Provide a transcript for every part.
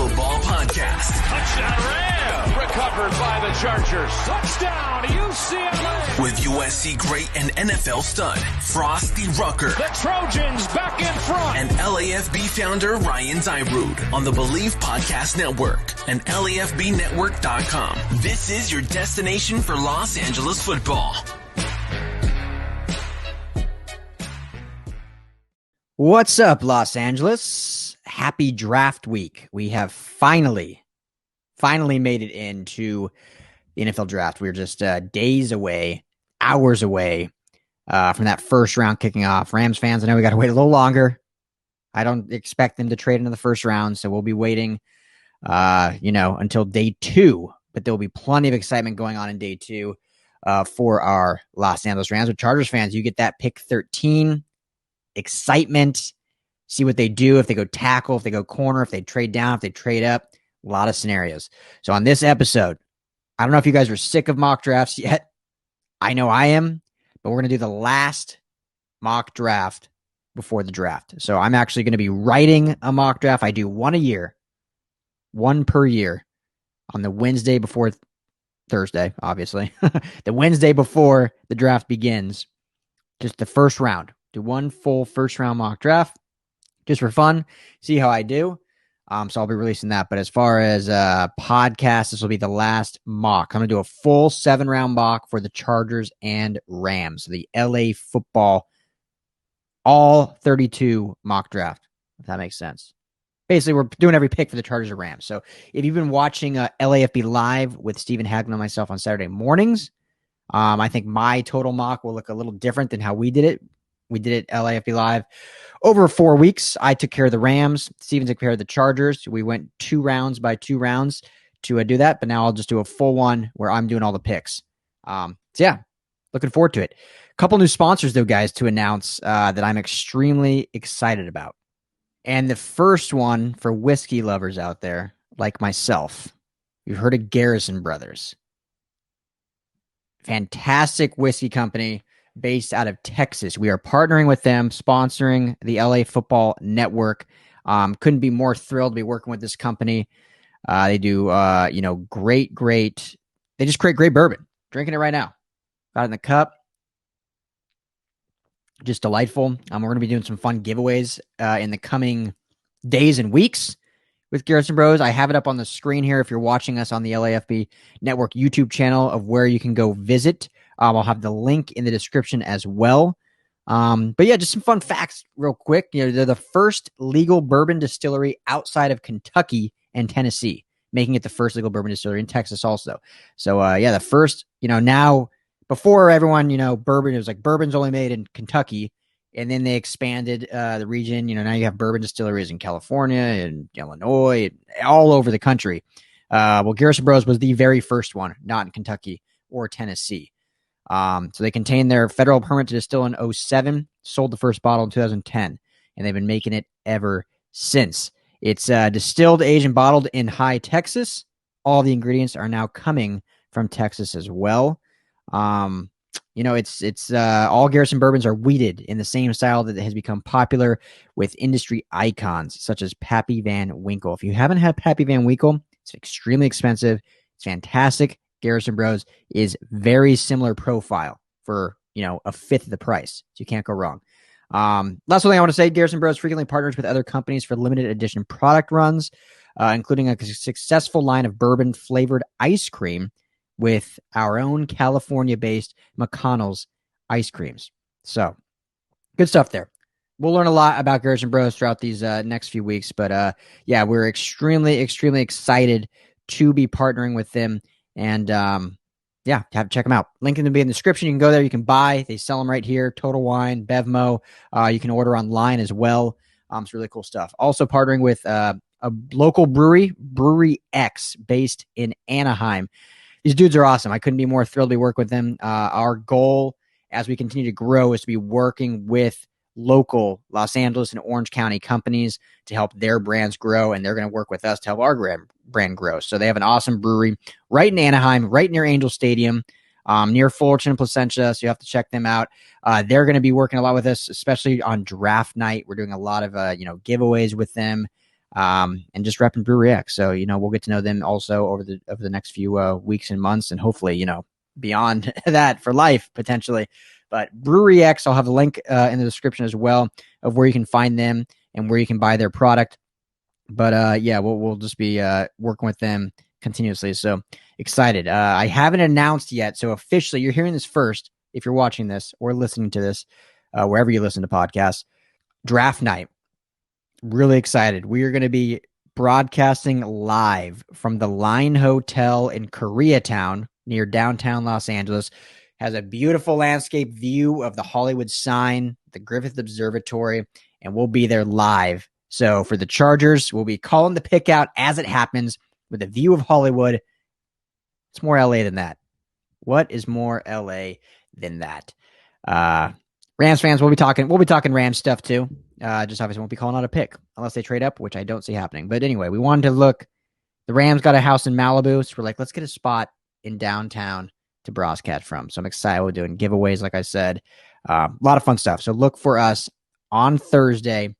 Football Podcast. Touchdown Rams! Recovered by the Chargers. Touchdown UCLA! With USC great and NFL stud, Frostee Rucker. The Trojans back in front. And LAFB founder Ryan Dyrud on the Believe Podcast Network and LAFBnetwork.com. This is your destination for Los Angeles football. What's up, Los Angeles? Happy draft week. We have finally made it into the NFL draft. We're just days away, hours away from that first round kicking off. Rams fans, I know we got to wait a little longer. I don't expect them to trade into the first round, so we'll be waiting, until day 2. But there will be plenty of excitement going on in day 2 for our Los Angeles Rams. With Chargers fans, you get that pick 13. Excitement, see what they do, if they go tackle, if they go corner, if they trade down, if they trade up, a lot of scenarios. So on this episode, I don't know if you guys are sick of mock drafts yet. I know I am, but we're going to do the last mock draft before the draft. So I'm actually going to be writing a mock draft. I do one a year, one per year on the Wednesday before Thursday, obviously. The Wednesday before the draft begins, just the first round. Do one full first round mock draft just for fun. See how I do. So I'll be releasing that. But as far as podcasts, this will be the last mock. I'm going to do a full 7-round mock for the Chargers and Rams. The LA football, all 32 mock draft, if that makes sense. Basically, we're doing every pick for the Chargers and Rams. So if you've been watching LAFB Live with Stephen Hagman and myself on Saturday mornings, I think my total mock will look a little different than how we did it. We did it LAFB Live over 4 weeks. I took care of the Rams. Steven took care of the Chargers. We went 2 rounds by 2 rounds to do that, but now I'll just do a full one where I'm doing all the picks. So yeah, looking forward to it. A couple new sponsors, though, guys, to announce that I'm extremely excited about. And the first one for whiskey lovers out there, like myself, you've heard of Garrison Brothers. Fantastic whiskey company based out of Texas. We are partnering with them, sponsoring the LA Football Network. Couldn't be more thrilled to be working with this company. They do, great. They just create great bourbon. Drinking it right now. Got it in the cup. Just delightful. We're going to be doing some fun giveaways in the coming days and weeks with Garrison Bros. I have it up on the screen here if you're watching us on the LAFB Network YouTube channel of where you can go visit. I'll have the link in the description as well. But yeah, just some fun facts real quick. They're the first legal bourbon distillery outside of Kentucky and Tennessee, making it the first legal bourbon distillery in Texas also. So the first, now before everyone, bourbon, it was like bourbon's only made in Kentucky. And then they expanded the region. Now you have bourbon distilleries in California and Illinois, all over the country. Well, Garrison Bros was the very first one, not in Kentucky or Tennessee. So they contained their federal permit to distill in 2007, sold the first bottle in 2010, and they've been making it ever since. It's distilled, aged, and bottled in High, Texas. All the ingredients are now coming from Texas as well. It's all Garrison bourbons are wheated in the same style that has become popular with industry icons such as Pappy Van Winkle. If you haven't had Pappy Van Winkle, it's extremely expensive. It's fantastic. Garrison Bros is very similar profile for, a fifth of the price. So you can't go wrong. Last one thing I want to say, Garrison Bros frequently partners with other companies for limited edition product runs, including a successful line of bourbon flavored ice cream with our own California-based McConnell's ice creams. So good stuff there. We'll learn a lot about Garrison Bros throughout these next few weeks. But we're extremely, extremely excited to be partnering with them. And have to check them out. Link in the description. You can go there. You can buy. They sell them right here. Total Wine, Bevmo. You can order online as well. It's really cool stuff. Also partnering with a local brewery, Brewery X, based in Anaheim. These dudes are awesome. I couldn't be more thrilled to work with them. Our goal as we continue to grow is to be working with local Los Angeles and Orange County companies to help their brands grow, and they're going to work with us to help our brand grow. So they have an awesome brewery right in Anaheim, right near Angel Stadium, near Fullerton and Placentia, so you have to check them out. They're going to be working a lot with us, especially on draft night. We're doing a lot of giveaways with them. and just repping Brewery X. So, we'll get to know them also over the next few weeks and months, and hopefully, beyond that for life potentially. But Brewery X, I'll have a link in the description as well of where you can find them and where you can buy their product. But we'll just be working with them continuously. So excited. I haven't announced yet. So officially, you're hearing this first if you're watching this or listening to this, wherever you listen to podcasts. Draft night. Really excited. We are going to be broadcasting live from the Line Hotel in Koreatown near downtown Los Angeles. Has a beautiful landscape view of the Hollywood sign, the Griffith Observatory, and we'll be there live. So for the Chargers, we'll be calling the pick out as it happens with a view of Hollywood. It's more LA than that. What is more LA than that? Rams fans, we'll be talking Rams stuff too. Just obviously won't be calling out a pick unless they trade up, which I don't see happening. But anyway, we wanted to look. The Rams got a house in Malibu, so we're like, let's get a spot in downtown to broadcast from. So I'm excited. We're doing giveaways, like I said. A lot of fun stuff. So look for us on Thursday.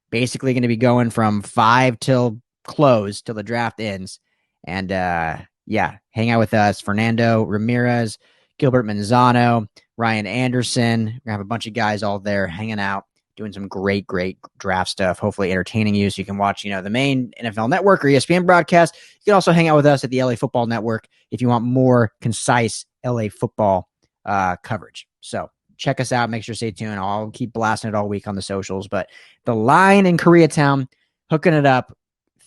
Basically going to be going from 5 till close, till the draft ends. And hang out with us. Fernando Ramirez, Gilbert Manzano, Ryan Anderson. We're going to have a bunch of guys all there hanging out, doing some great draft stuff, hopefully entertaining you so you can watch, the main NFL Network or ESPN broadcast. You can also hang out with us at the LA Football Network if you want more concise LA football coverage. So check us out. Make sure to stay tuned. I'll keep blasting it all week on the socials. But the Line in Koreatown, hooking it up,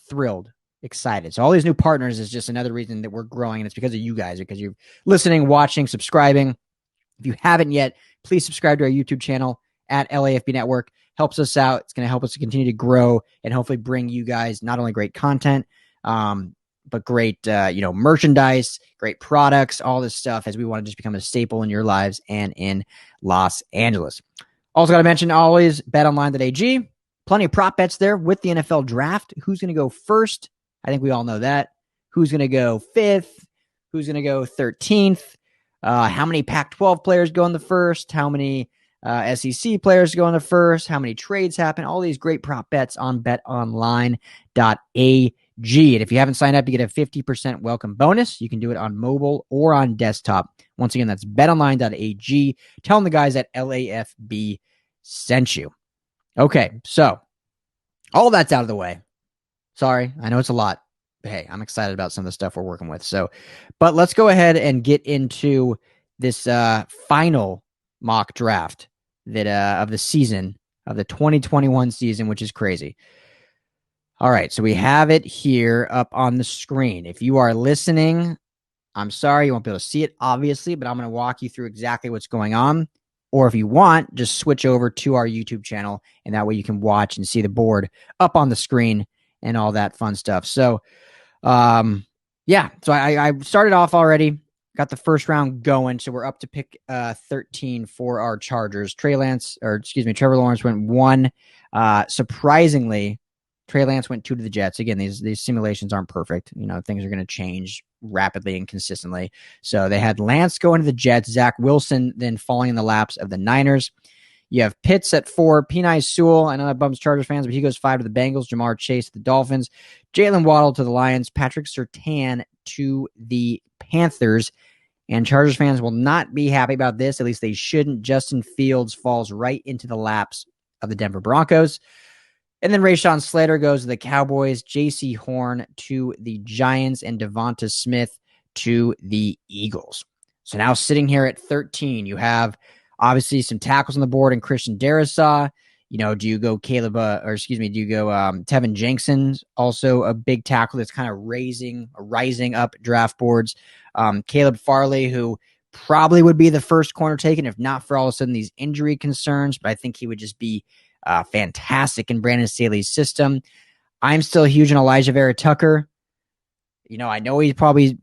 thrilled, excited. So all these new partners is just another reason that we're growing, and it's because of you guys, because you're listening, watching, subscribing. If you haven't yet, please subscribe to our YouTube channel at LAFB Network. Helps us out. It's going to help us to continue to grow and hopefully bring you guys not only great content, but great, merchandise, great products, all this stuff, as we want to just become a staple in your lives and in Los Angeles. Also got to mention, always betonline.ag. Plenty of prop bets there with the NFL draft. Who's going to go first? I think we all know that. Who's going to go 5th? Who's going to go 13th? How many Pac-12 players go in the first? How many SEC players go in the first? How many trades happen? All these great prop bets on betonline.ag. And if you haven't signed up, you get a 50% welcome bonus. You can do it on mobile or on desktop. Once again, that's betonline.ag. Tell them the guys at LAFB sent you. Okay, so all that's out of the way. Sorry, I know it's a lot, but hey, I'm excited about some of the stuff we're working with. But let's go ahead and get into this final mock draft that of the season, of the 2021 season, which is crazy. All right, so we have it here up on the screen. If you are listening, I'm sorry, you won't be able to see it, obviously, but I'm going to walk you through exactly what's going on. Or if you want, just switch over to our YouTube channel, and that way you can watch and see the board up on the screen and all that fun stuff. So, so I started off already, got the first round going, so we're up to pick 13 for our Chargers. Trevor Lawrence went 1. Surprisingly, Trey Lance went 2 to the Jets. Again, these simulations aren't perfect. Things are going to change rapidly and consistently. So they had Lance going to the Jets, Zach Wilson then falling in the laps of the Niners. You have Pitts at 4, Penei Sewell. I know that bums Chargers fans, but he goes 5 to the Bengals. Jamar Chase to the Dolphins. Jalen Waddle to the Lions. Patrick Surtain to the Panthers. And Chargers fans will not be happy about this. At least they shouldn't. Justin Fields falls right into the laps of the Denver Broncos. And then Rashawn Slater goes to the Cowboys, J.C. Horn to the Giants, and Devonta Smith to the Eagles. So now sitting here at 13, you have obviously some tackles on the board and Christian Darrisaw. Do you go Tevin Jenkins, also a big tackle that's kind of rising up draft boards. Caleb Farley, who probably would be the first corner taken if not for all of a sudden these injury concerns, but I think he would just be fantastic in Brandon Staley's system. I'm still huge on Elijah Vera Tucker. I know he's probably,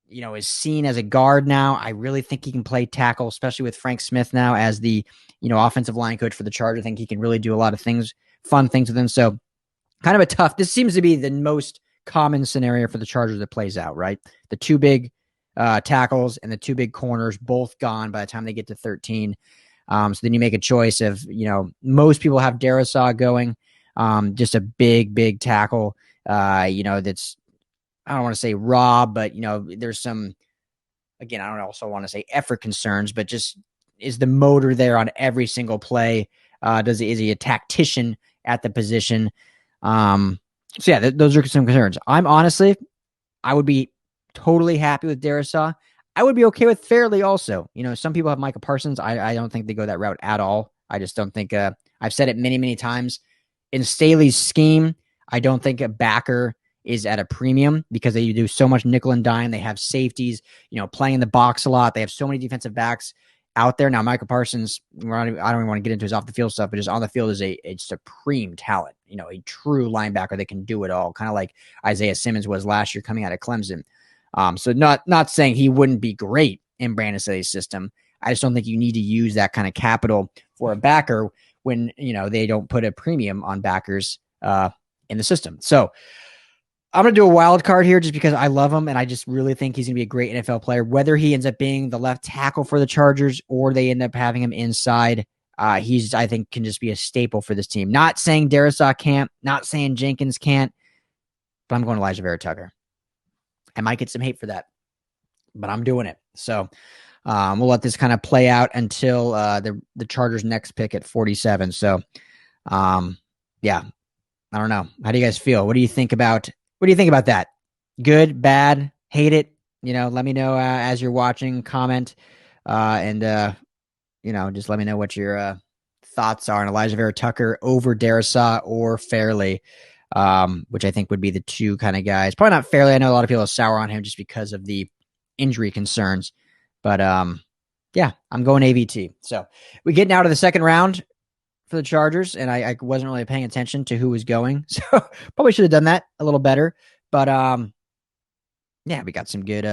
is seen as a guard now. I really think he can play tackle, especially with Frank Smith now as the, offensive line coach for the Chargers. I think he can really do a lot of things, fun things with him. So kind of this seems to be the most common scenario for the Chargers that plays out, right? The 2 big tackles and the 2 big corners, both gone by the time they get to 13. So then you make a choice of, most people have Darrisaw going. Just a big tackle. That's, I don't want to say raw, but there's some, again, I don't also want to say effort concerns, but just is the motor there on every single play? Is he a tactician at the position? Those are some concerns. I would be totally happy with Darrisaw. I would be okay with Fairley also. Some people have Micah Parsons. I don't think they go that route at all. I just don't think, I've said it many times. In Staley's scheme, I don't think a backer is at a premium because they do so much nickel and dime. They have safeties, playing in the box a lot. They have so many defensive backs out there. Now, Micah Parsons, I don't even want to get into his off the field stuff, but just on the field is a supreme talent, a true linebacker that can do it all, kind of like Isaiah Simmons was last year coming out of Clemson. So not saying he wouldn't be great in Brandon Staley's system. I just don't think you need to use that kind of capital for a backer when, they don't put a premium on backers in the system. So I'm going to do a wild card here just because I love him, and I just really think he's going to be a great NFL player. Whether he ends up being the left tackle for the Chargers or they end up having him inside, I think, can just be a staple for this team. Not saying Darrisaw can't, not saying Jenkins can't, but I'm going Elijah Vera Tucker. I might get some hate for that, but I'm doing it. So we'll let this kind of play out until the Chargers' next pick at 47. So, I don't know. How do you guys feel? What do you think about that? Good, bad, hate it? Let me know as you're watching. Comment and just let me know what your thoughts are on Elijah Vera Tucker over Darrisaw or Fairley, which I think would be the two kind of guys. Probably not Fairley. I know a lot of people are sour on him just because of the injury concerns, but I'm going AVT. So we get now to the second round for the Chargers, and I wasn't really paying attention to who was going, so probably should have done that a little better. But we got some good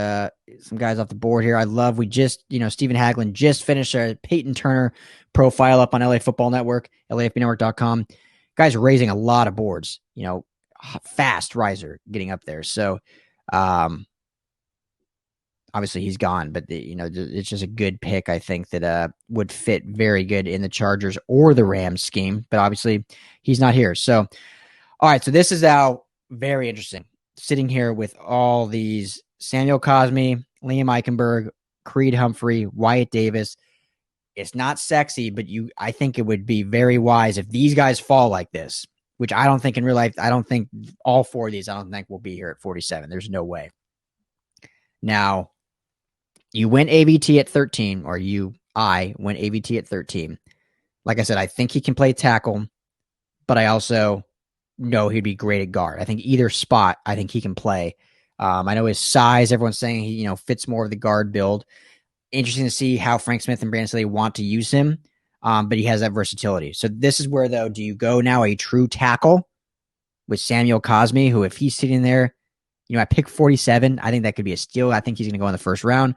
some guys off the board here. We just Stephen Haglund just finished a Peyton Turner profile up on LA Football Network, LAFBnetwork.com. Guys raising a lot of boards, fast riser getting up there. So obviously he's gone, but it's just a good pick. I think that would fit very good in the Chargers or the Rams scheme, but obviously he's not here. So, all right. So this is now very interesting. Sitting here with all these Samuel Cosmi, Liam Eichenberg, Creed Humphrey, Wyatt Davis. It's not sexy, but I think it would be very wise if these guys fall like this, which I don't think in real life. I don't think all four of these, I don't think will be here at 47. There's no way. Now, you went AVT at 13, I went AVT at 13. Like I said, I think he can play tackle, but I also know he'd be great at guard. I think either spot, I think he can play. I know his size, everyone's saying he, fits more of the guard build. Interesting to see how Frank Smith and Brandon Staley want to use him, but he has that versatility. So this is where, though, do you go now a true tackle with Samuel Cosmi, who if he's sitting there, at pick 47, I think that could be a steal. I think he's going to go in the first round.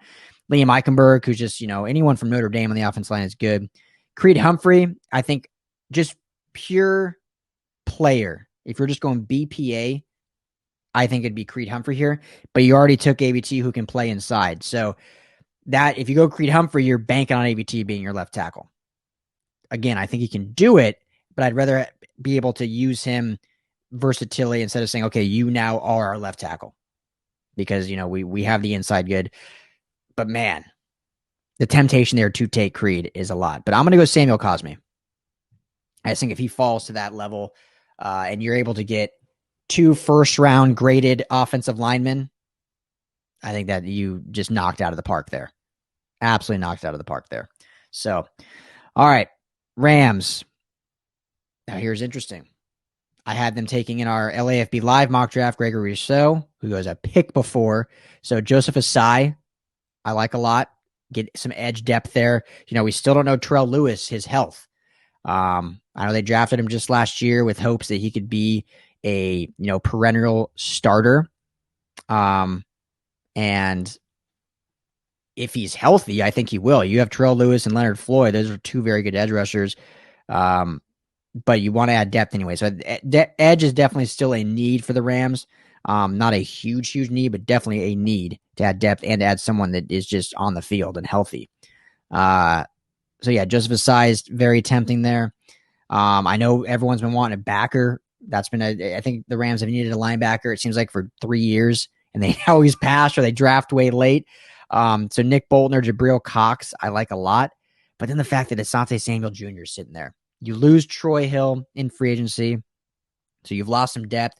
Liam Eichenberg, who's just, anyone from Notre Dame on the offensive line is good. Creed Humphrey, I think just pure player. If you're just going BPA, I think it'd be Creed Humphrey here. But you already took AVT who can play inside. So that if you go Creed Humphrey, you're banking on AVT being your left tackle. Again, I think he can do it, but I'd rather be able to use him versatility instead of saying, okay, you now are our left tackle. Because, we have the inside good. But man, the temptation there to take Creed is a lot. But I'm going to go Samuel Cosmi. I just think if he falls to that level and you're able to get 2 first-round graded offensive linemen, I think that you just knocked out of the park there. Absolutely knocked out of the park there. So, all right, Rams. Now here's interesting. I had them taking in our LAFB live mock draft, Gregory Rousseau, who goes a pick before. So Joseph Asai, I like a lot. Get some edge depth there. We still don't know Terrell Lewis, his health. I know they drafted him just last year with hopes that he could be a, perennial starter. And if he's healthy, I think he will. You have Terrell Lewis and Leonard Floyd. Those are 2 very good edge rushers. But you want to add depth anyway. So edge is definitely still a need for the Rams. Not a huge need, but definitely a need to add depth and add someone that is just on the field and healthy. Joseph Asai is very tempting there. I know everyone's been wanting a backer. I think the Rams have needed a linebacker, it seems like, for 3 years, and they always pass or they draft way late. So Nick Bolton or Jabril Cox, I like a lot. But then the fact that Asante Samuel Jr. is sitting there. You lose Troy Hill in free agency, so you've lost some depth.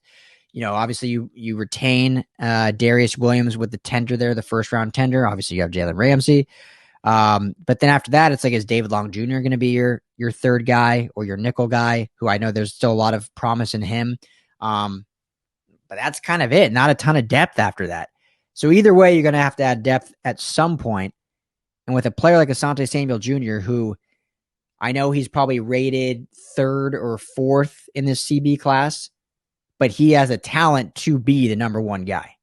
Obviously you retain Darius Williams with the tender there, the first round tender. Obviously you have Jalen Ramsey. But then after that, it's like, is David Long Jr. going to be your third guy or your nickel guy, who I know there's still a lot of promise in him. But that's kind of it. Not a ton of depth after that. So either way, you're going to have to add depth at some point. And with a player like Asante Samuel Jr., who I know he's probably rated third or fourth in this CB class, but he has a talent to be the number one guy.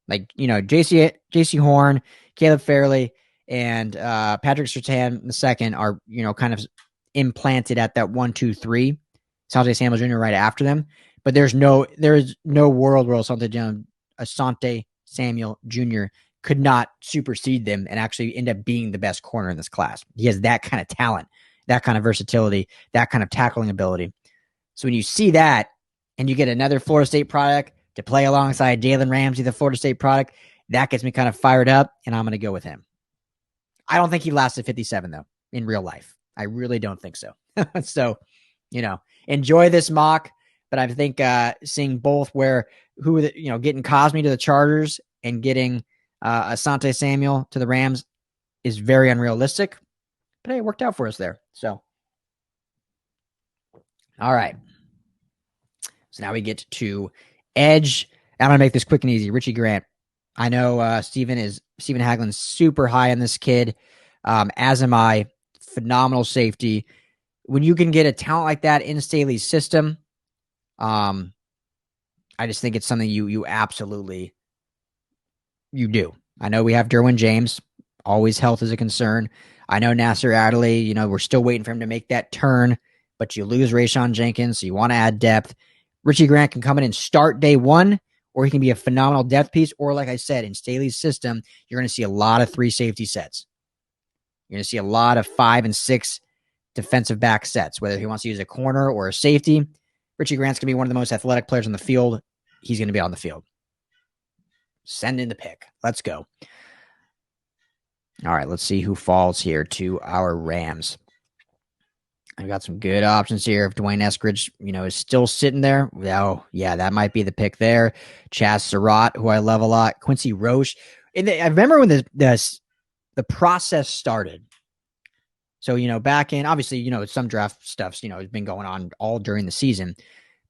Like, JC Horn, Caleb Fairley, and Patrick Surtain II are, kind of implanted at that 1, 2, 3. Asante Samuel Jr. right after them. But there is no world where Asante Samuel Jr. could not supersede them and actually end up being the best corner in this class. He has that kind of talent, that kind of versatility, that kind of tackling ability. So when you see that and you get another Florida State product to play alongside Jalen Ramsey, the Florida State product, that gets me kind of fired up, and I'm going to go with him. I don't think he lasted 57, though, in real life. I really don't think so. So, enjoy this mock, but I think seeing both getting Cosme to the Chargers and getting Asante Samuel to the Rams is very unrealistic, but hey, it worked out for us there. So, all right. So now we get to edge. I'm going to make this quick and easy. Richie Grant. I know Stephen Hagelin's super high on this kid, as am I. Phenomenal safety. When you can get a talent like that in Staley's system, I just think it's something you absolutely do. I know we have Derwin James. Always health is a concern. I know Nasser Adderley, we're still waiting for him to make that turn, but you lose Rayshawn Jenkins, so you want to add depth. Richie Grant can come in and start day one, or he can be a phenomenal depth piece, or like I said, in Staley's system, you're going to see a lot of 3 safety sets. You're going to see a lot of 5 and 6 defensive back sets, whether he wants to use a corner or a safety. Richie Grant's going to be one of the most athletic players on the field. He's going to be on the field. Send in the pick. Let's go. All right, let's see who falls here to our Rams. I've got some good options here. If Dwayne Eskridge, is still sitting there, oh, yeah, that might be the pick there. Chaz Surratt, who I love a lot. Quincy Roche. I remember when the process started. So, back in, obviously, some draft stuff, has been going on all during the season.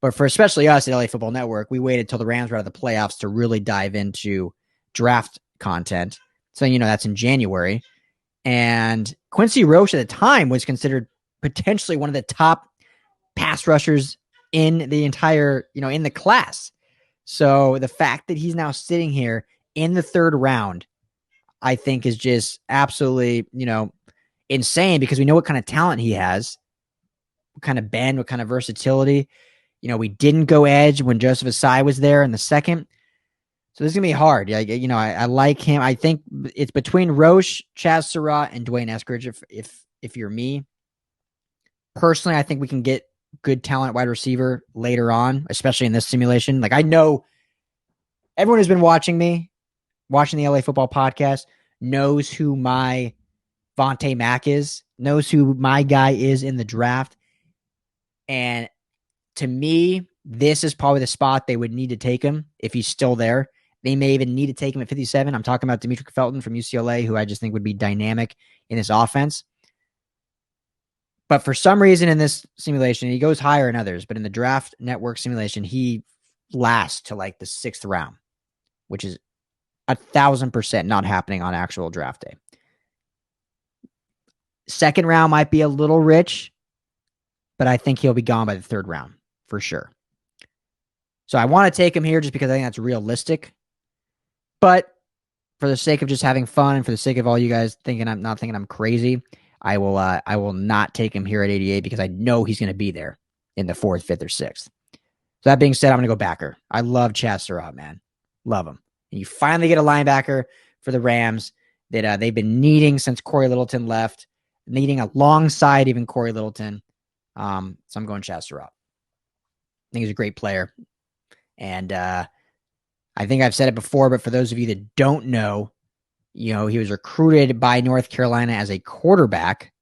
But for especially us at LA Football Network, we waited till the Rams were out of the playoffs to really dive into draft content. So, that's in January. And Quincy Roche at the time was considered potentially one of the top pass rushers in the entire, in the class. So the fact that he's now sitting here in the 3rd round, I think is just absolutely, insane, because we know what kind of talent he has, what kind of bend, what kind of versatility. We didn't go edge when Joseph Asai was there in the 2nd. So this is going to be hard. I like him. I think it's between Roche, Chaz Surratt, and Dwayne Eskridge. If you're me, personally, I think we can get good talent wide receiver later on, especially in this simulation. Like, I know everyone who's been watching the LA Football Podcast knows who my Vontae Mack is, knows who my guy is in the draft. And to me, this is probably the spot they would need to take him if he's still there. They may even need to take him at 57. I'm talking about Demetric Felton from UCLA, who I just think would be dynamic in this offense. But for some reason in this simulation, he goes higher in others. But in the draft network simulation, he lasts to like the 6th round, which is 1,000% not happening on actual draft day. 2nd round might be a little rich, but I think he'll be gone by the 3rd round for sure. So I want to take him here just because I think that's realistic. But for the sake of just having fun and for the sake of all you guys thinking I'm crazy, I will not take him here at 88 because I know he's going to be there in the 4th, 5th, or 6th. So that being said, I'm going to go backer. I love Chaz Surratt, man. Love him. And you finally get a linebacker for the Rams that they've been needing since Corey Littleton left, needing alongside even Corey Littleton. So I'm going Chaz Surratt. I think he's a great player. And I think I've said it before, but for those of you that don't know, he was recruited by North Carolina as a quarterback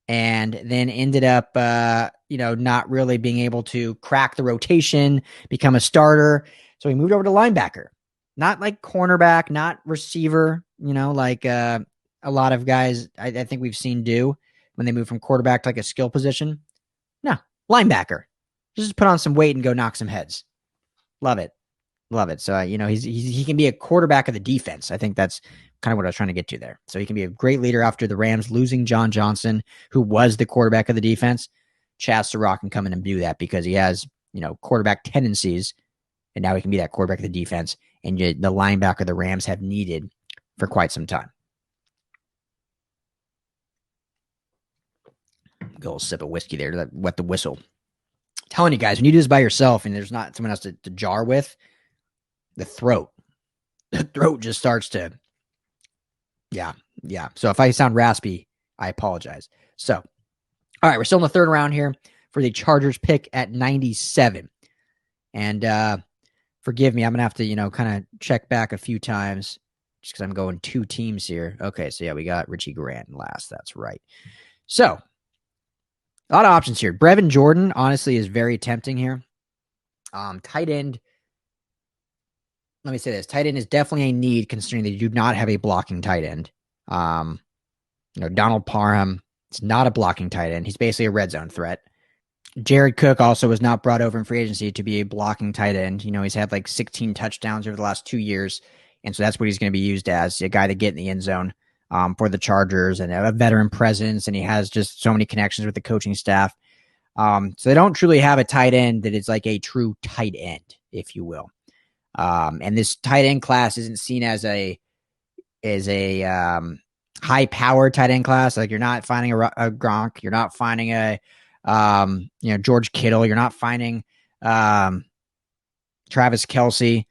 and then ended up, not really being able to crack the rotation, become a starter. So he moved over to linebacker, not like cornerback, not receiver, like a lot of guys I think we've seen do when they move from quarterback to like a skill position. No, linebacker. Just put on some weight and go knock some heads. Love it. Love it. So, he can be a quarterback of the defense. I think that's kind of what I was trying to get to there. So he can be a great leader after the Rams losing John Johnson, who was the quarterback of the defense. Chaz Surratt can come in and do that because he has, quarterback tendencies, and now he can be that quarterback of the defense and the linebacker the Rams have needed for quite some time. Go a little sip of whiskey there to wet the whistle. I'm telling you guys, when you do this by yourself and there's not someone else to jar with, the throat just starts to, yeah. So if I sound raspy, I apologize. So, all right, we're still in the third round here for the Chargers pick at 97. And forgive me, I'm going to have to, kind of check back a few times just because I'm going two teams here. Okay, so yeah, we got Richie Grant last. That's right. So, a lot of options here. Brevin Jordan, honestly, is very tempting here. Tight end. Let me say this. Tight end is definitely a need considering they do not have a blocking tight end. Donald Parham is not a blocking tight end. He's basically a red zone threat. Jared Cook also was not brought over in free agency to be a blocking tight end. He's had like 16 touchdowns over the last 2 years. And so that's what he's going to be used as, a guy to get in the end zone for the Chargers and a veteran presence. And he has just so many connections with the coaching staff. So they don't truly have a tight end that is like a true tight end, if you will. And this tight end class isn't seen as a high power tight end class. Like you're not finding a Gronk, you're not finding a George Kittle, you're not finding Travis Kelce,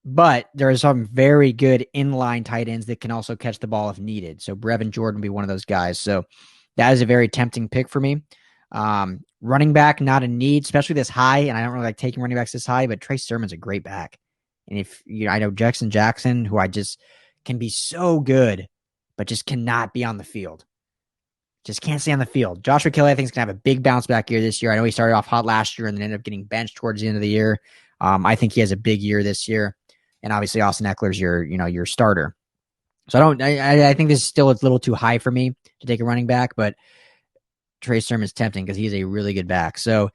but there are some very good inline tight ends that can also catch the ball if needed. So Brevin Jordan would be one of those guys. So that is a very tempting pick for me. Running back, not a need, especially this high. And I don't really like taking running backs this high, but Trey Sermon's a great back. And if I know Jackson, who I just can be so good, but just cannot be on the field. Just can't stay on the field. Joshua Kelly, I think, is going to have a big bounce back year this year. I know he started off hot last year and then ended up getting benched towards the end of the year. I think he has a big year this year. And obviously Austin Eckler's your starter. So I think this is still a little too high for me to take a running back, but Trey Sermon's tempting because he's a really good back. So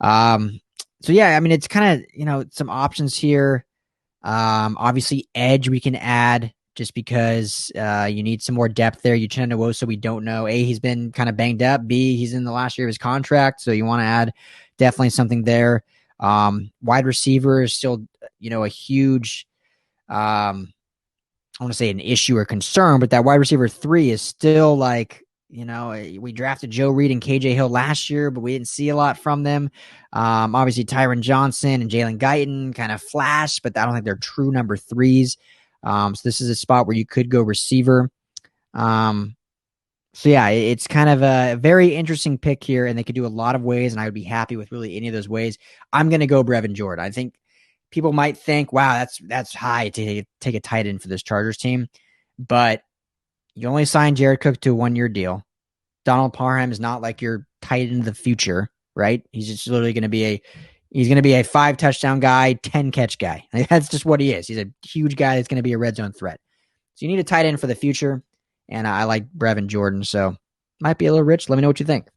yeah, I mean, it's kind of, some options here. Obviously edge we can add just because you need some more depth there. Uchenna Nwosu, we don't know. A, he's been kind of banged up. B, he's in the last year of his contract. So you want to add definitely something there. Wide receiver is still, a huge, I want to say an issue or concern, but that wide receiver 3 is still like, we drafted Joe Reed and KJ Hill last year, but we didn't see a lot from them. Obviously Tyron Johnson and Jalen Guyton kind of flashed, but I don't think they're true number 3s. So this is a spot where you could go receiver. So yeah, it's kind of a very interesting pick here, and they could do a lot of ways, and I would be happy with really any of those ways. I'm going to go Brevin Jordan. I think people might think, wow, that's high to take a tight end for this Chargers team, but you only signed Jared Cook to a 1-year deal. Donald Parham is not like your tight end of the future, right? He's just literally going to be a 5 touchdown guy, 10 catch guy. That's just what he is. He's a huge guy that's going to be a red zone threat. So you need a tight end for the future, and I like Brevin Jordan, so might be a little rich. Let me know what you think.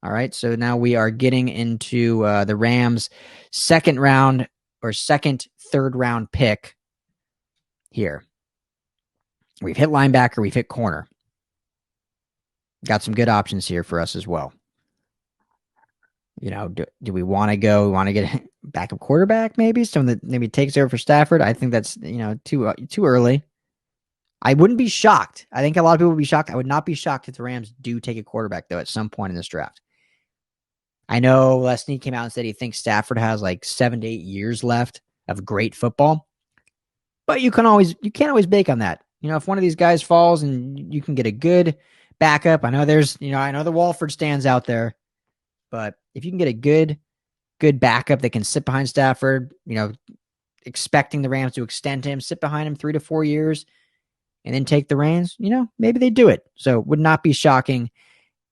All right, so now we are getting into the Rams' second, third round pick here. We've hit linebacker, we've hit corner. Got some good options here for us as well. Do we want to go? We want to get a backup quarterback, maybe someone that maybe takes over for Stafford. I think that's too early. I wouldn't be shocked. I think a lot of people would be shocked. I would not be shocked if the Rams do take a quarterback though at some point in this draft. I know Leslie came out and said he thinks Stafford has like 7 to 8 years left of great football, but you can't always bake on that. If one of these guys falls and you can get a good backup, I know the Walford stands out there. But if you can get a good backup that can sit behind Stafford, expecting the Rams to extend him, sit behind him 3 to 4 years, and then take the reins, maybe they do it. So would not be shocking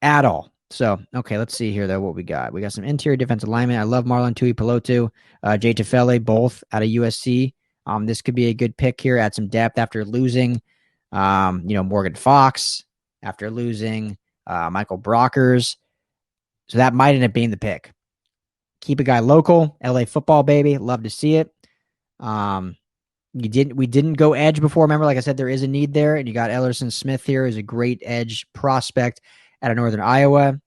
at all. So, okay, let's see here, though, what we got. We got some interior defensive linemen. I love Marlon Tuipulotu, Jay Tufele, both out of USC. This could be a good pick here. Add some depth after losing, Morgan Fox, after losing Michael Brockers. So that might end up being the pick. Keep a guy local, LA football, baby. Love to see it. We didn't go edge before. Remember, like I said, there is a need there, and you got Ellerson Smith here, who's a great edge prospect out of Northern Iowa.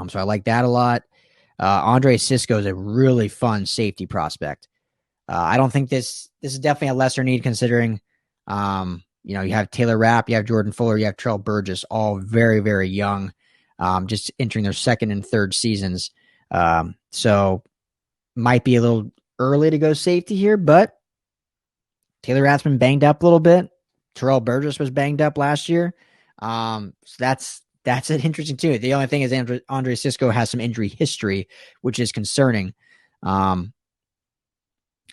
So I like that a lot. Andre Sisco is a really fun safety prospect. I don't think this is definitely a lesser need considering, you have Taylor Rapp, you have Jordan Fuller, you have Terrell Burgess, all very, very young, just entering their second and third seasons. So might be a little early to go safety here, but Taylor Rapp's been banged up a little bit. Terrell Burgess was banged up last year. So that's an interesting too. The only thing is Andre Sisco has some injury history, which is concerning. But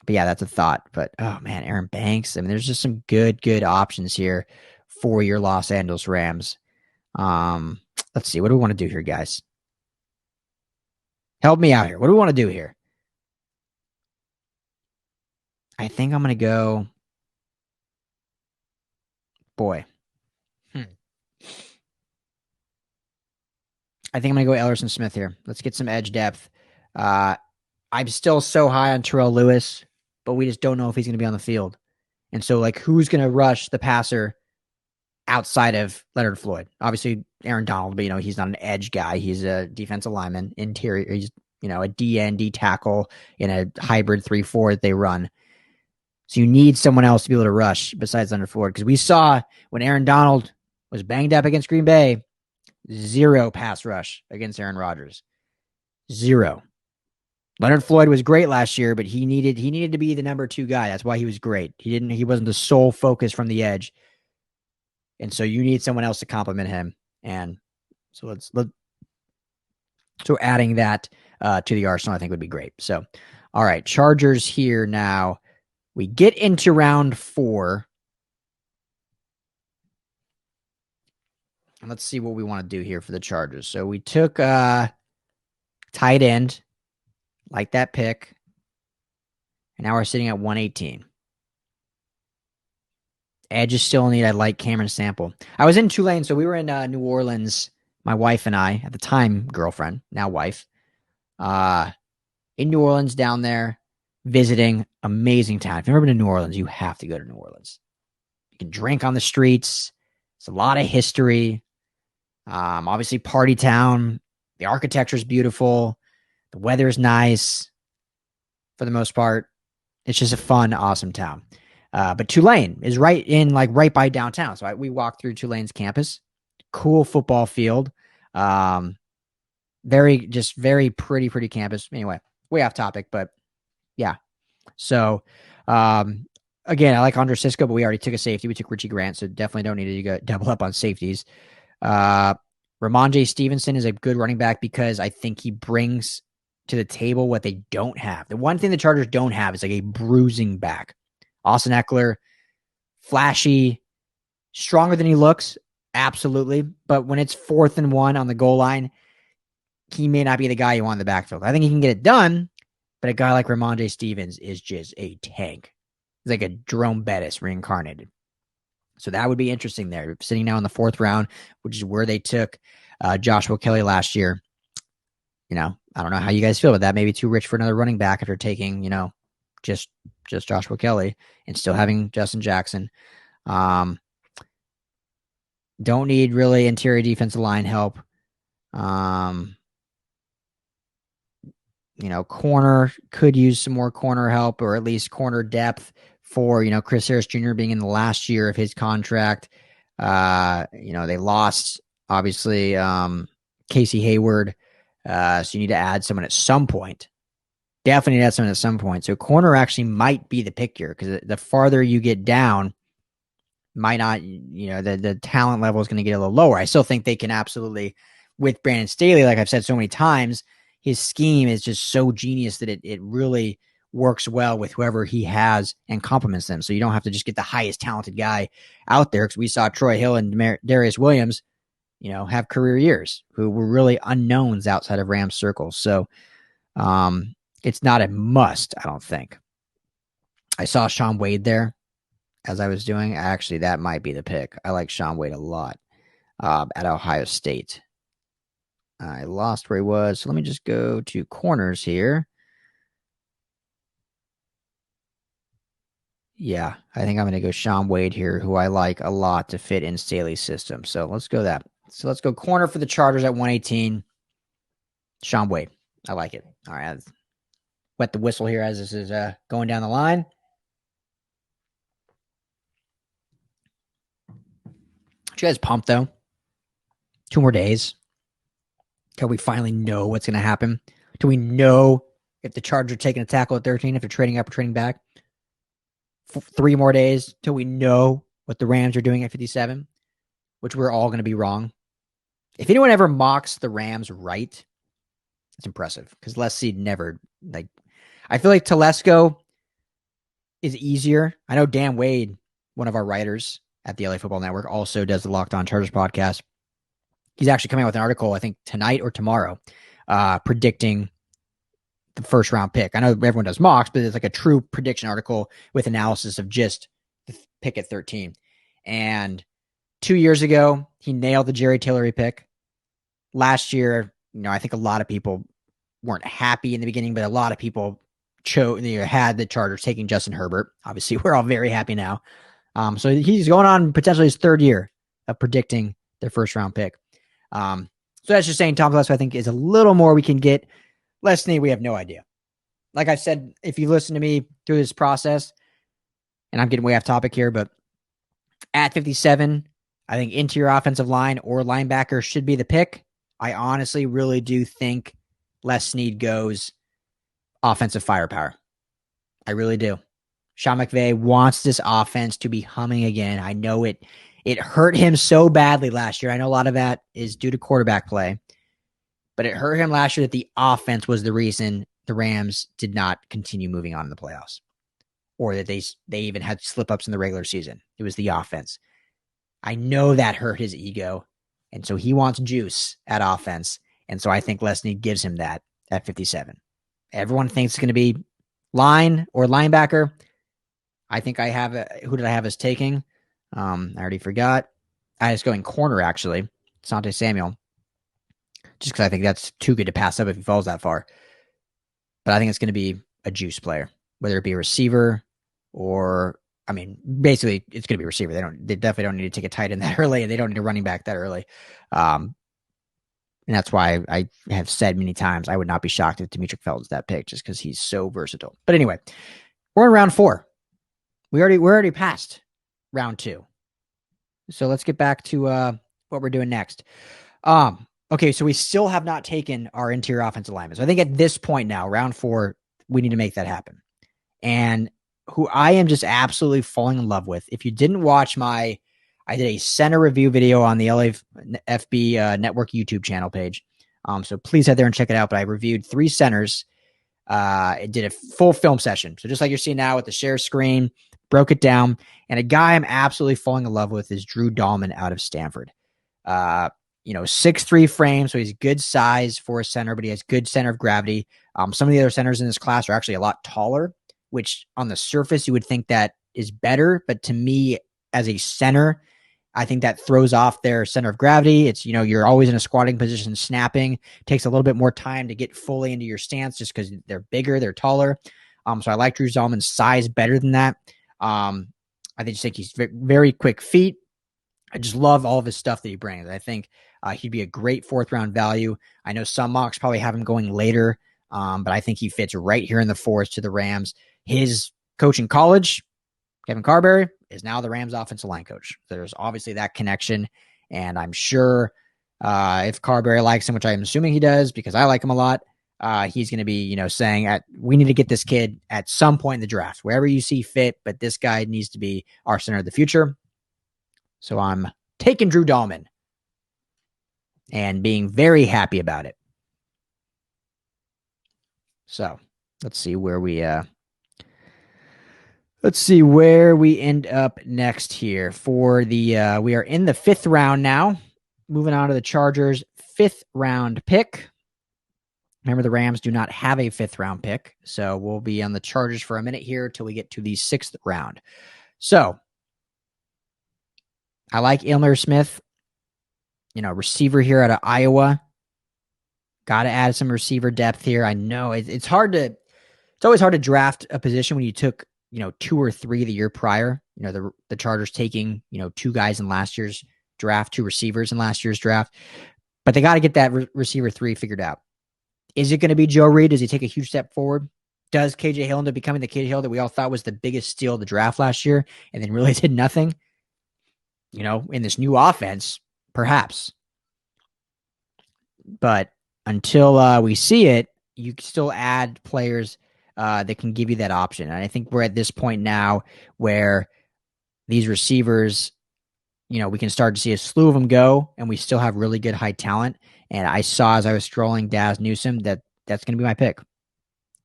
yeah, that's a thought. But oh man, Aaron Banks. I mean, there's just some good options here for your Los Angeles Rams. Let's see. What do we want to do here, guys? Help me out here. What do we want to do here? I think I'm going to go. Boy. I think I'm going to go Ellerson Smith here. Let's get some edge depth. I'm still so high on Terrell Lewis, but we just don't know if he's going to be on the field. And so, who's going to rush the passer outside of Leonard Floyd? Obviously, Aaron Donald, but, he's not an edge guy. He's a defensive lineman, interior. He's, a DN, D tackle in a hybrid 3-4 that they run. So you need someone else to be able to rush besides Leonard Floyd. Because we saw when Aaron Donald was banged up against Green Bay, 0 pass rush against Aaron Rodgers. 0. Leonard Floyd was great last year, but he needed to be the number 2 guy. That's why he was great. He wasn't the sole focus from the edge. And so you need someone else to complement him. And so so adding that to the arsenal, I think would be great. So, all right, Chargers here now. We get into round 4. And let's see what we want to do here for the Chargers. So we took tight end, like that pick. And now we're sitting at 118. Edge is still in need. I like Cameron Sample. I was in Tulane, so we were in New Orleans, my wife and I, at the time girlfriend, now wife, in New Orleans down there, visiting. Amazing town. If you've never been to New Orleans, you have to go to New Orleans. You can drink on the streets. It's a lot of history. Obviously, party town. The architecture is beautiful. The weather is nice for the most part. It's just a fun, awesome town. But Tulane is right by downtown. So we walked through Tulane's campus. Cool football field. Very pretty campus. Anyway, way off topic, but yeah. So, again, I like Andre Sisco, but we already took a safety. We took Richie Grant, so definitely don't need to go double up on safeties. Ramondre Stevenson is a good running back because I think he brings to the table what they don't have. The one thing the Chargers don't have is a bruising back. Austin Eckler, flashy, stronger than he looks, absolutely. But when it's 4th and 1 on the goal line, he may not be the guy you want in the backfield. I think he can get it done, but a guy like Ramondre Stevens is just a tank. He's like a Jerome Bettis reincarnated. So that would be interesting there. Sitting now in the 4th round, which is where they took Joshua Kelly last year. I don't know how you guys feel about that. Maybe too rich for another running back after taking, just Joshua Kelly and still having Justin Jackson. Don't need really interior defensive line help. Corner could use some more corner help or at least corner depth for, Chris Harris Jr. being in the last year of his contract. They lost, obviously, Casey Hayward. So you need to add someone at some point. Definitely add someone at some point. So corner actually might be the pick here because the farther you get down, might not, the talent level is going to get a little lower. I still think they can absolutely with Brandon Staley, like I've said so many times, his scheme is just so genius that it really works well with whoever he has and complements them. So you don't have to just get the highest talented guy out there, because we saw Troy Hill and Darius Williams, have career years who were really unknowns outside of Rams circles. So it's not a must, I don't think. I saw Shaun Wade there as I was doing. Actually, that might be the pick. I like Shaun Wade a lot at Ohio State. I lost where he was, so let me just go to corners here. Yeah, I think I'm going to go Shaun Wade here, who I like a lot to fit in Staley's system. So let's go that. So let's go corner for the Chargers at 118. Shaun Wade. I like it. All right. Wet the whistle here as this is going down the line. You guys pumped, though? 2 more days. Till we finally know what's going to happen. Till we know if the Chargers are taking a tackle at 13, if they're trading up or trading back. 3 more days till we know what the Rams are doing at 57, which we're all going to be wrong. If anyone ever mocks the Rams right, it's impressive, because Les Seed never, I feel like Telesco is easier. I know Dan Wade, one of our writers at the LA Football Network, also does the Locked On Chargers podcast. He's actually coming out with an article, I think tonight or tomorrow, predicting the first round pick. I know everyone does mocks, but it's like a true prediction article with analysis of just the pick at 13. And 2 years ago, he nailed the Jerry Tillery pick. Last year, I think a lot of people weren't happy in the beginning, but a lot of people had the Chargers taking Justin Herbert. Obviously, we're all very happy now. So he's going on potentially his 3rd year of predicting their first round pick. So that's just saying Tom Telesco, I think, is a little more we can get. Les Snead, we have no idea. Like I said, if you listen to me through this process, and I'm getting way off topic here, but at 57, I think interior offensive line or linebacker should be the pick. I honestly really do think Les Snead goes offensive firepower. I really do. Sean McVay wants this offense to be humming again. I know it hurt him so badly last year. I know a lot of that is due to quarterback play. But it hurt him last year that the offense was the reason the Rams did not continue moving on in the playoffs, or that they even had slip-ups in the regular season. It was the offense. I know that hurt his ego, and so he wants juice at offense, and so I think Les Snead gives him that at 57. Everyone thinks it's going to be line or linebacker. I think I have who did I have as taking? I already forgot. I was going corner, actually. Asante Samuel. Just because I think that's too good to pass up if he falls that far. But I think it's going to be a juice player, whether it be a receiver or, basically it's going to be a receiver. They definitely don't need to take a tight end that early, and they don't need a running back that early. And that's why I have said many times I would not be shocked if Demetric Felton's that pick, just because he's so versatile. But anyway, we're in round 4. We're already past round 2. So let's get back to what we're doing next. Okay, so we still have not taken our interior offensive linemen. So I think at this point now, round 4, we need to make that happen. And who I am just absolutely falling in love with, if you didn't watch I did a center review video on the LAFB network YouTube channel page. So please head there and check it out. But I reviewed 3 centers. It did a full film session. So just like you're seeing now with the share screen, broke it down. And a guy I'm absolutely falling in love with is Drew Dahlman out of Stanford. 6'3" frame, so he's good size for a center, but he has good center of gravity. Some of the other centers in this class are actually a lot taller, which on the surface you would think that is better. But to me, as a center, I think that throws off their center of gravity. It's, you're always in a squatting position, snapping. It takes a little bit more time to get fully into your stance just because they're bigger, they're taller. So I like Drew Dahlman's size better than that. I just think he's very quick feet. I just love all of his stuff that he brings. I think he'd be a great 4th round value. I know some mocks probably have him going later, but I think he fits right here in the 4th to the Rams. His coach in college, Kevin Carberry, is now the Rams offensive line coach. So there's obviously that connection, and I'm sure if Carberry likes him, which I'm assuming he does because I like him a lot, he's going to be, saying we need to get this kid at some point in the draft, wherever you see fit, but this guy needs to be our center of the future. So I'm taking Drew Dahlman. and being very happy about it. So let's see where we end up next here for the we are in the 5th round now. Moving on to the Chargers' 5th round pick. Remember, the Rams do not have a 5th round pick, so we'll be on the Chargers for a minute here till we get to the 6th round. So I like Ilmer Smith, receiver here out of Iowa. Got to add some receiver depth here. I know it's always hard to draft a position when you took 2 or 3 the year prior. The Chargers taking 2 guys in last year's draft, 2 receivers in last year's draft, but they got to get that receiver 3 figured out. Is it going to be Joe Reed? Does he take a huge step forward? Does KJ Hill end up becoming the KJ Hill that we all thought was the biggest steal of the draft last year and then really did nothing? In this new offense, perhaps. But until we see it, you can still add players that can give you that option. And I think we're at this point now where these receivers, we can start to see a slew of them go, and we still have really good high talent. And I saw as I was scrolling Daz Newsome that's going to be my pick.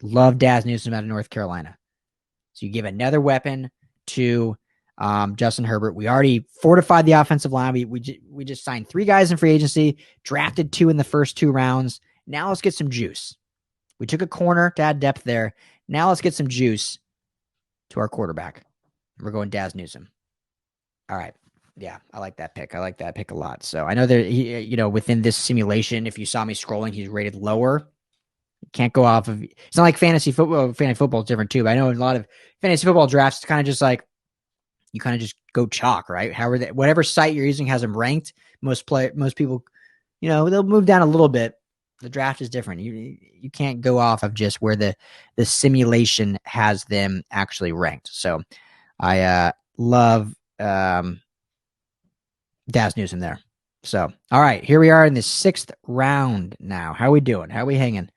Love Daz Newsome out of North Carolina. So you give another weapon to Justin Herbert. We already fortified the offensive line. We just signed 3 guys in free agency, drafted 2 in the first 2 rounds. Now let's get some juice. We took a corner to add depth there. Now let's get some juice to our quarterback. We're going Daz Newsome. All right. Yeah, I like that pick. I like that pick a lot. So I know that within this simulation, if you saw me scrolling, he's rated lower. You can't go off of. It's not like fantasy football. Fantasy football is different too. But I know in a lot of fantasy football drafts, it's kind of just like you kind of just go chalk, right? Whatever site you're using has them ranked. Most people, they'll move down a little bit. The draft is different. You can't go off of just where the simulation has them actually ranked. So I love Daz Newsome there. So, all right, here we are in the 6th round now. How are we doing? How are we hanging?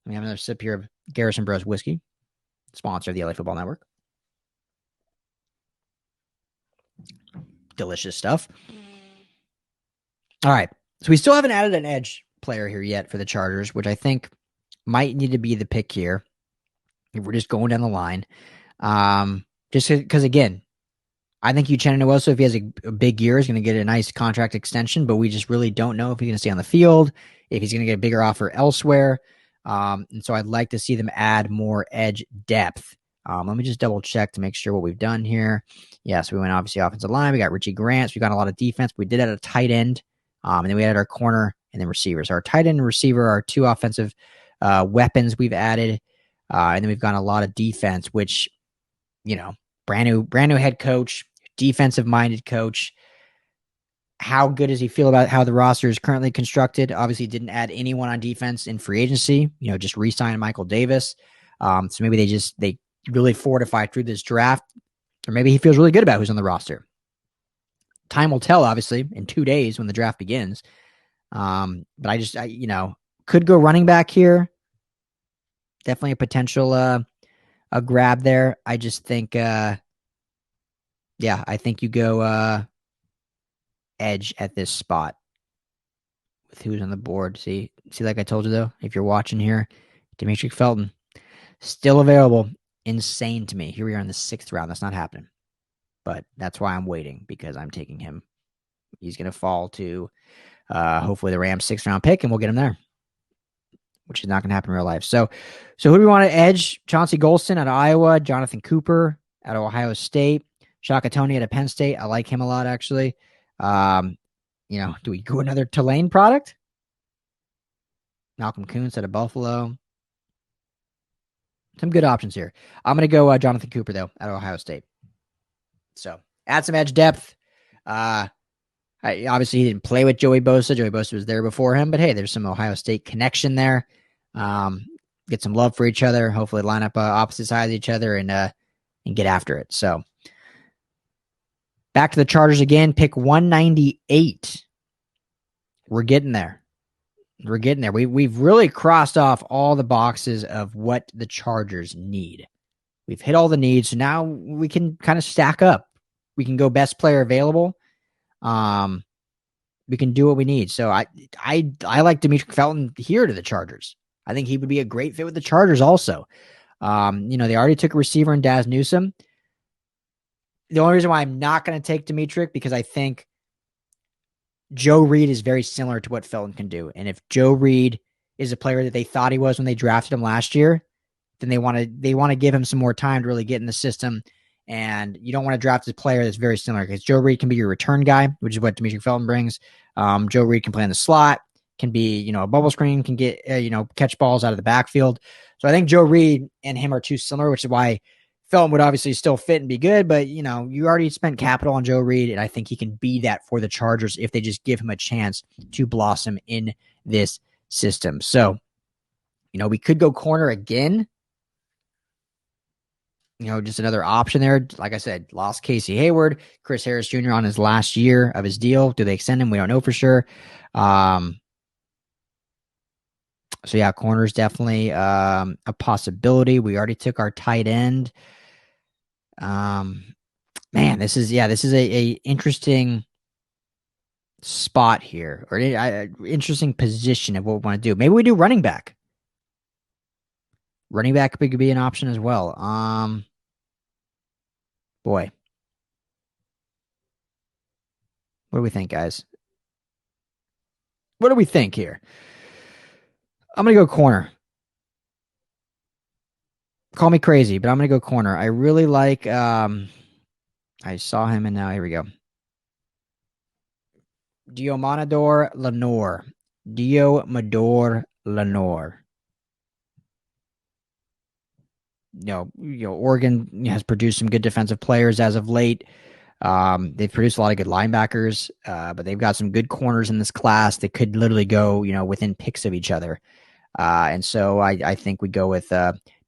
We have another sip here of Garrison Bros whiskey, sponsor of the LA Football Network. Delicious stuff. All right, so we still haven't added an edge player here yet for the Chargers, which I think might need to be the pick here if we're just going down the line. Just because, again, I think Uchenna Nwosu, if he has a big year, is going to get a nice contract extension, but we just really don't know if he's going to stay on the field, if he's going to get a bigger offer elsewhere. And so I'd like to see them add more edge depth. Let me just double check to make sure what we've done here. Yeah, so we went obviously offensive line. We got Richie Grant. So we got a lot of defense. We did add a tight end. And then we added our corner and then receivers. Our tight end and receiver are 2 offensive weapons we've added. And then we've got a lot of defense, which, brand new head coach, defensive-minded coach. How good does he feel about how the roster is currently constructed? Obviously, didn't add anyone on defense in free agency. Just re-signed Michael Davis. So maybe they really fortified through this draft, or maybe he feels really good about who's on the roster. Time will tell, obviously, in 2 days when the draft begins. But I could go running back here. Definitely a potential a grab there. I just think, I think you go edge at this spot with who's on the board. See, like I told you, though, if you're watching here, Demetric Felton, still available. Insane to me. Here we are in the 6th round. That's not happening. But that's why I'm waiting, because I'm taking him. He's going to fall to hopefully the Rams 6th round pick, and we'll get him there, which is not going to happen in real life. So who do we want to edge? Chauncey Golston out of Iowa, Jonathan Cooper out of Ohio State, Shaka Toney out of Penn State. I like him a lot, actually. Do we go another Tulane product? Malcolm Kuntz out of Buffalo. Some good options here. I'm going to go Jonathan Cooper, though, out of Ohio State. So add some edge depth. Obviously, he didn't play with Joey Bosa. Joey Bosa was there before him, but hey, there's some Ohio State connection there. Get some love for each other. Hopefully, line up opposite sides of each other and get after it. So back to the Chargers again. Pick 198. We're getting there. We've really crossed off all the boxes of what the Chargers need. We've hit all the needs. So now we can kind of stack up. We can go best player available. We can do what we need. So I like Demetric Felton here to the Chargers. I think he would be a great fit with the Chargers also. They already took a receiver in Daz Newsome. The only reason why I'm not going to take Demetric because I think Joe Reed is very similar to what Felton can do. And if Joe Reed is a player that they thought he was when they drafted him last year, then they want to give him some more time to really get in the system. And you don't want to draft a player that's very similar because Joe Reed can be your return guy, which is what Demetric Felton brings. Joe Reed can play in the slot, can be, a bubble screen, can get, catch balls out of the backfield. So I think Joe Reed and him are too similar, which is why Felton would obviously still fit and be good. But, you already spent capital on Joe Reed, and I think he can be that for the Chargers if they just give him a chance to blossom in this system. So, we could go corner again. Just another option there. Like I said, lost Casey Hayward, Chris Harris Jr. on his last year of his deal. Do they extend him? We don't know for sure. So yeah, corner is definitely a possibility. We already took our tight end. This is a interesting spot here, or interesting position of what we want to do. Maybe we do running back. Running back could be an option as well. Boy. What do we think, guys? What do we think here? I'm going to go corner. Call me crazy, but I'm going to go corner. I really like, I saw him and now here we go. Diomador Lenoir. Oregon has produced some good defensive players as of late. They've produced a lot of good linebackers, but they've got some good corners in this class that could literally go, within picks of each other. And so I think we go with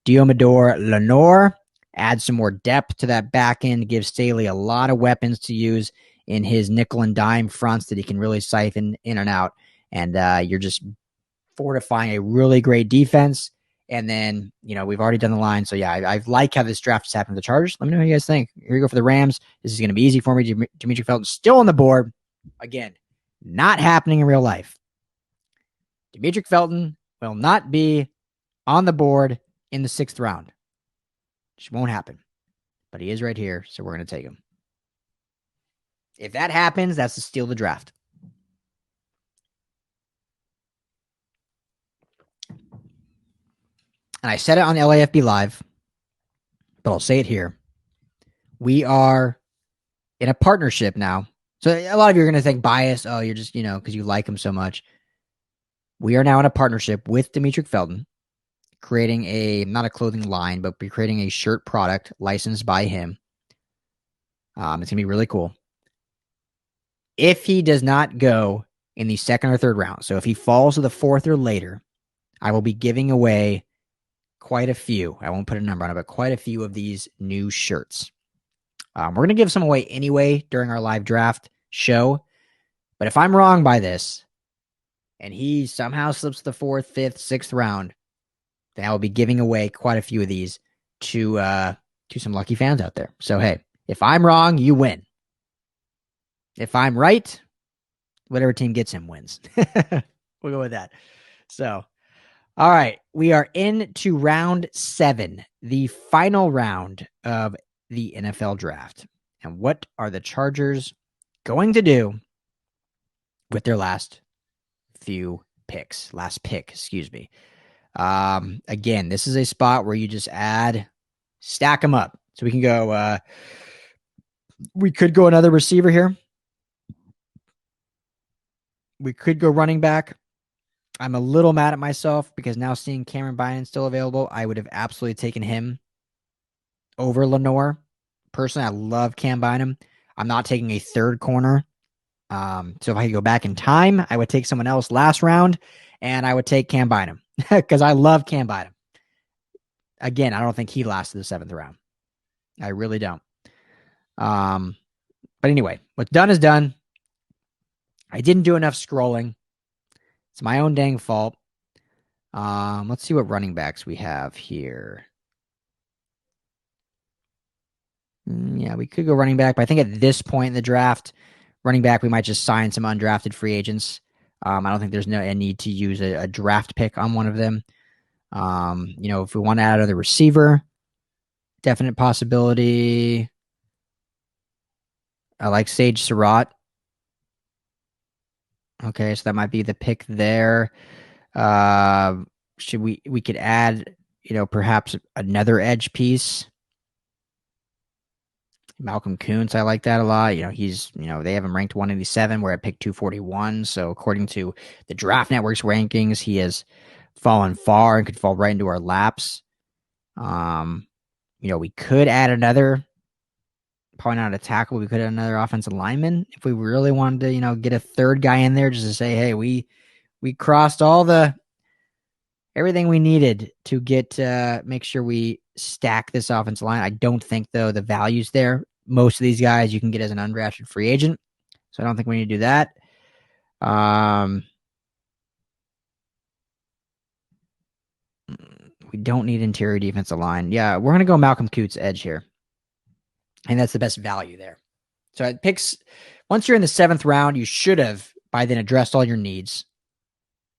Diomador Lenoir, add some more depth to that back end, give Staley a lot of weapons to use in his nickel and dime fronts that he can really siphon in and out. And you're just fortifying a really great defense. And then, we've already done the line. So, yeah, I like how this draft has happened to the Chargers. Let me know what you guys think. Here we go for the Rams. This is going to be easy for me. Demetric Felton still on the board. Again, not happening in real life. Demetric Felton will not be on the board in the 6th round. Just won't happen. But he is right here, so we're going to take him. If that happens, that's the steal of the draft. And I said it on LAFB Live, but I'll say it here. We are in a partnership now. So a lot of you are going to think bias. Oh, you're just, because you like him so much. We are now in a partnership with Demetric Felton, creating not a clothing line, but we're creating a shirt product licensed by him. It's going to be really cool. If he does not go in the 2nd or 3rd round, so if he falls to the 4th or later, I will be giving away quite a few. I won't put a number on it, but quite a few of these new shirts. We're going to give some away anyway during our live draft show. But if I'm wrong by this, and he somehow slips to the 4th, 5th, 6th round, then I will be giving away quite a few of these to some lucky fans out there. So, hey, if I'm wrong, you win. If I'm right, whatever team gets him wins. We'll go with that. So, all right, we are into round 7, the final round of the NFL draft. And what are the Chargers going to do with their last pick, excuse me. Again, this is a spot where you just stack them up. So we can go, we could go another receiver here. We could go running back. I'm a little mad at myself because now seeing Cameron Bynum still available, I would have absolutely taken him over Lenoir. Personally, I love Cam Bynum. I'm not taking a 3rd corner. So if I could go back in time, I would take someone else last round, and I would take Cam Bynum because I love Cam Bynum. Again, I don't think he lasted the 7th round. I really don't. But anyway, what's done is done. I didn't do enough scrolling. It's my own dang fault. Let's see what running backs we have here. Yeah, we could go running back, but I think at this point in the draft, Running back, we might just sign some undrafted free agents. I don't think there's a need to use a draft pick on one of them. If we want to add another receiver, definite possibility. I like Sage Surratt. Okay, so that might be the pick there. Should we could add, perhaps another edge piece. Malcolm Kuntz, I like that a lot. He's, they have him ranked 187. We're at pick 241. So according to the Draft Network's rankings, he has fallen far and could fall right into our laps. We could add another, probably not a tackle. We could add another offensive lineman if we really wanted to, get a third guy in there just to say, hey, we crossed everything we needed to make sure we stack this offensive line. I don't think, though, the value's there. Most of these guys you can get as an undrafted free agent, so I don't think we need to do that. We don't need interior defensive line. Yeah, we're going to go Malcolm Kuntz edge here, and that's the best value there. So it picks, once you're in the 7th round, you should have by then addressed all your needs.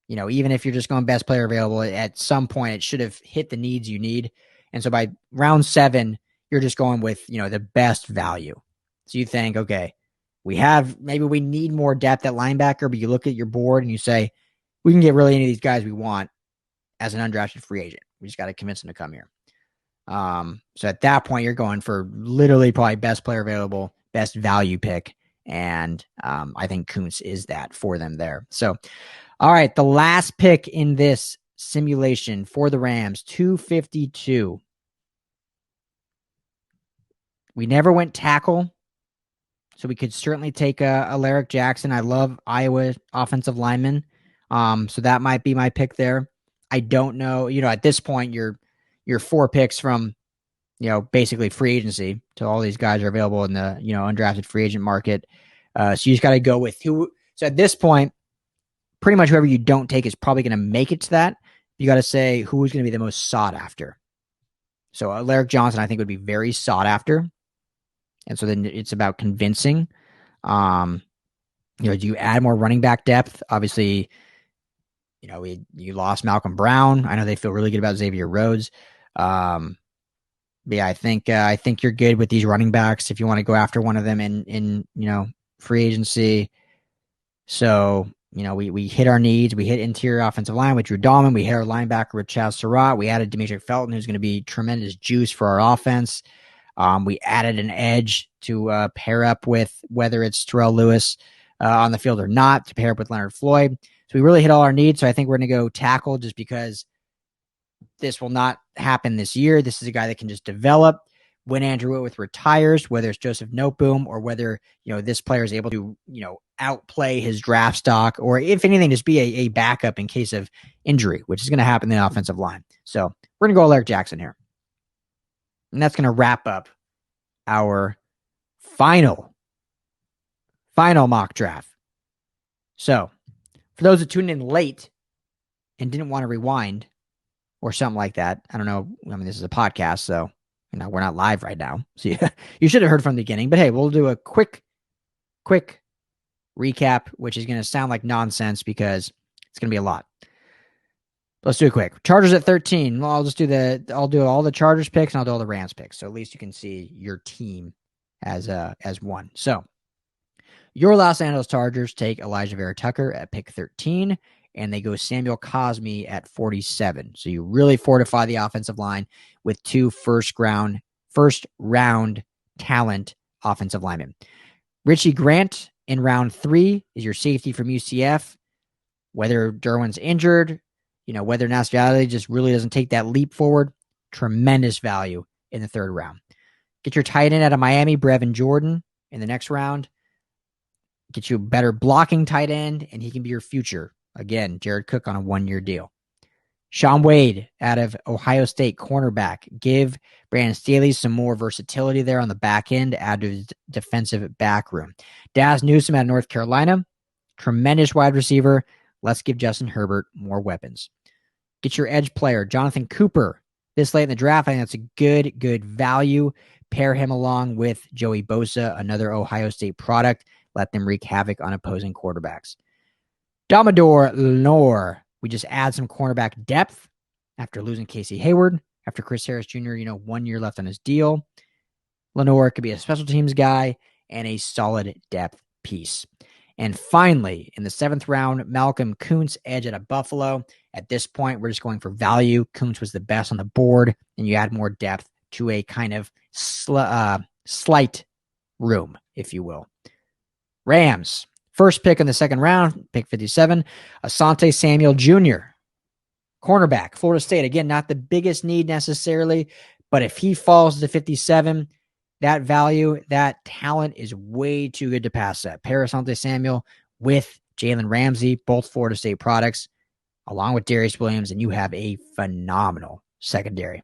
Even if you're just going best player available, at some point it should have hit the needs you need. And so by round 7, you're just going with, the best value. So you think, okay, maybe we need more depth at linebacker, but you look at your board and you say, we can get really any of these guys we want as an undrafted free agent. We just got to convince them to come here. So at that point, you're going for literally probably best player available, best value pick. And I think Kuntz is that for them there. So, all right, the last pick in this simulation for the Rams, 252. We never went tackle, so we could certainly take Alaric Jackson. I love Iowa offensive linemen, so that might be my pick there. I don't know. At this point, you're 4 picks from, basically free agency to all these guys are available in the, undrafted free agent market. So you just got to go with who. So at this point, pretty much whoever you don't take is probably going to make it to that. You got to say who's going to be the most sought after. So Alaric Johnson, I think, would be very sought after. And so then it's about convincing. Do you add more running back depth? Obviously, you lost Malcolm Brown. I know they feel really good about Xavier Rhodes. But yeah, I think you're good with these running backs if you want to go after one of them in free agency. So, we hit our needs. We hit interior offensive line with Drew Dahlman. We hit our linebacker with Chaz Surratt. We added Demetric Felton, who's going to be tremendous juice for our offense. We added an edge to pair up with, whether it's Terrell Lewis on the field or not, to pair up with Leonard Floyd. So we really hit all our needs. So I think we're going to go tackle just because this will not happen this year. This is a guy that can just develop. When Andrew Whitworth retires, whether it's Joseph Noteboom or whether, this player is able to, outplay his draft stock, or if anything, just be a backup in case of injury, which is going to happen in the offensive line. So we're going to go Alaric Jackson here. And that's going to wrap up our final mock draft. So for those that tuned in late and didn't want to rewind or something like that, I don't know. I mean, this is a podcast, so we're not live right now. So you should have heard from the beginning. But hey, we'll do a quick recap, which is going to sound like nonsense because it's going to be a lot. Let's do it quick. Chargers at 13. Well, I'll do all the Chargers picks and I'll do all the Rams picks. So at least you can see your team as one. So your Los Angeles Chargers take Elijah Vera Tucker at pick 13, and they go Samuel Cosmi at 47. So you really fortify the offensive line with 2 first round talent offensive linemen. Richie Grant in round 3 is your safety from UCF. Whether Derwin's injured, whether Nacionality just really doesn't take that leap forward, tremendous value in the 3rd round. Get your tight end out of Miami, Brevin Jordan, in the next round. Get you a better blocking tight end, and he can be your future. Again, Jared Cook on a 1-year deal. Shaun Wade out of Ohio State, cornerback. Give Brandon Staley some more versatility there on the back end, add to his defensive back room. Daz Newsome out of North Carolina, tremendous wide receiver. Let's give Justin Herbert more weapons. Get your edge player, Jonathan Cooper. This late in the draft, I think that's a good value. Pair him along with Joey Bosa, another Ohio State product. let them wreak havoc on opposing quarterbacks. Damador Lenore, we just add some cornerback depth after losing Casey Hayward, after Chris Harris Jr., 1 year left on his deal. Lenore could be a special teams guy and a solid depth piece. And finally, in the 7th round, Malcolm Kuntz, edge out of Buffalo. At this point, we're just going for value. Kuntz was the best on the board, and you add more depth to a kind of slight room, if you will. Rams, first pick in the 2nd round, pick 57, Asante Samuel Jr., cornerback, Florida State. Again, not the biggest need necessarily, but if he falls to 57, that value, that talent is way too good to pass up. Pair Asante Samuel with Jalen Ramsey, both Florida State products, along with Darius Williams, and you have a phenomenal secondary.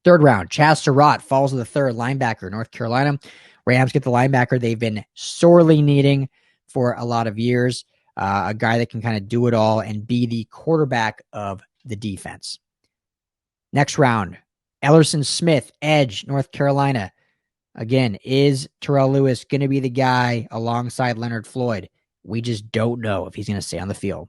3rd round, Chaz Surratt falls to the 3rd, linebacker, North Carolina. Rams get the linebacker they've been sorely needing for a lot of years, a guy that can kind of do it all and be the quarterback of the defense. Next round, Ellerson Smith, edge, North Carolina. Again, is Terrell Lewis going to be the guy alongside Leonard Floyd? We just don't know if he's going to stay on the field.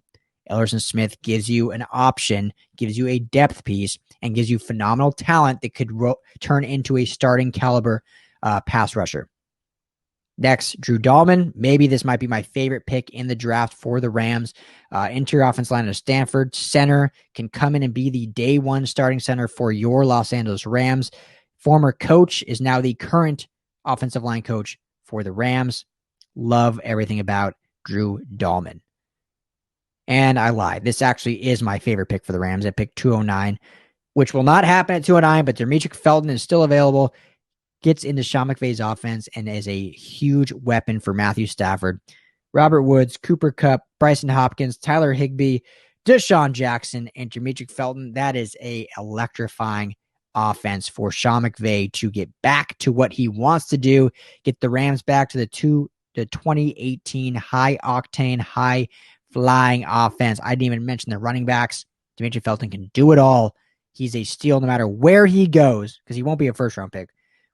Ellerson Smith gives you an option, gives you a depth piece, and gives you phenomenal talent that could turn into a starting caliber pass rusher. Next, Drew Dahlman. Maybe this might be my favorite pick in the draft for the Rams. Interior offense line of Stanford. Center can come in and be the day one starting center for your Los Angeles Rams. Former coach is now the current offensive line coach for the Rams. Love everything about Drew Dahlman. And I lied. This actually is my favorite pick for the Rams at pick 209, which will not happen at 209, but Demetric Felton is still available. Gets into Sean McVay's offense and is a huge weapon for Matthew Stafford. Robert Woods, Cooper Kupp, Bryson Hopkins, Tyler Higbee, Deshaun Jackson, and Demetric Felton. That is a electrifying offense for Sean McVay to get back to what he wants to do, get the Rams back to the 2018 high-octane, high-flying offense. I didn't even mention the running backs. Demetric Felton can do it all. He's a steal no matter where he goes because he won't be a first-round pick.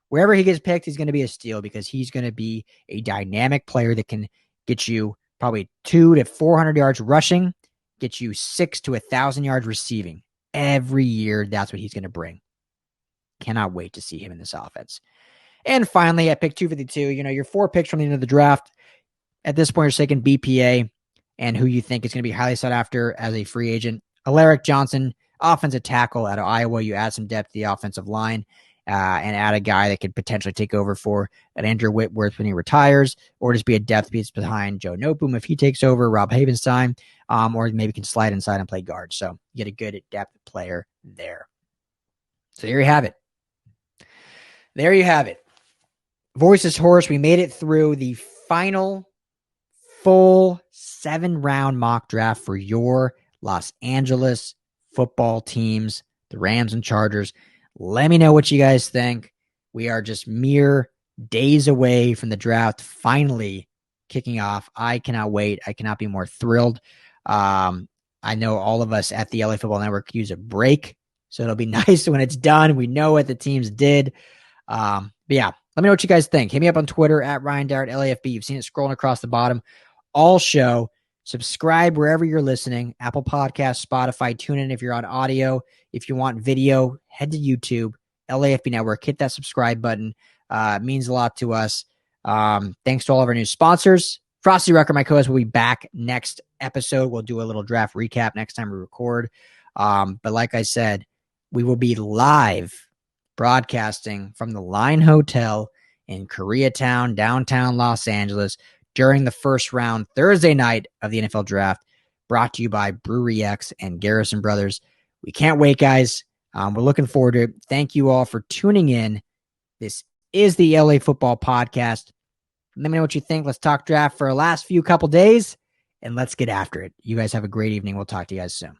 Wherever he gets picked, he's going to be a steal because he's going to be a dynamic player that can get you probably 200 to 400 yards rushing, get you 600 to 1,000 yards receiving. Every year, that's what he's going to bring. Cannot wait to see him in this offense. And finally, at pick 252, your 4 picks from the end of the draft. At this point, you're taking BPA and who you think is going to be highly sought after as a free agent. Alaric Johnson, offensive tackle out of Iowa. You add some depth to the offensive line. And add a guy that could potentially take over for an Andrew Whitworth when he retires, or just be a depth piece behind Joe Noteboom if he takes over, Rob Havenstein, or maybe can slide inside and play guard. So you get a good depth player there. So there you have it. There you have it. Voices hoarse. We made it through the final full 7-round mock draft for your Los Angeles football teams, the Rams and Chargers. Let me know what you guys think. We are just mere days away from the draft finally kicking off. I cannot wait. I cannot be more thrilled. I know all of us at the LA Football Network use a break, so it'll be nice when it's done. We know what the teams did. But yeah, let me know what you guys think. Hit me up on Twitter at Ryan Dyrud, LAFB. You've seen it scrolling across the bottom. All show. Subscribe wherever you're listening. Apple Podcasts, Spotify, tune in if you're on audio. If you want video, head to YouTube, LAFB Network. Hit that subscribe button. It means a lot to us. Thanks to all of our new sponsors. Frostee, Rucker, my co-host, will be back next episode. We'll do a little draft recap next time we record. But like I said, we will be live broadcasting from the Line Hotel in Koreatown, downtown Los Angeles, during the first round Thursday night of the NFL Draft, brought to you by Brewery X and Garrison Brothers. We can't wait, guys. We're looking forward to it. Thank you all for tuning in. This is the LA Football Podcast. Let me know what you think. Let's talk draft for our last couple days, and let's get after it. You guys have a great evening. We'll talk to you guys soon.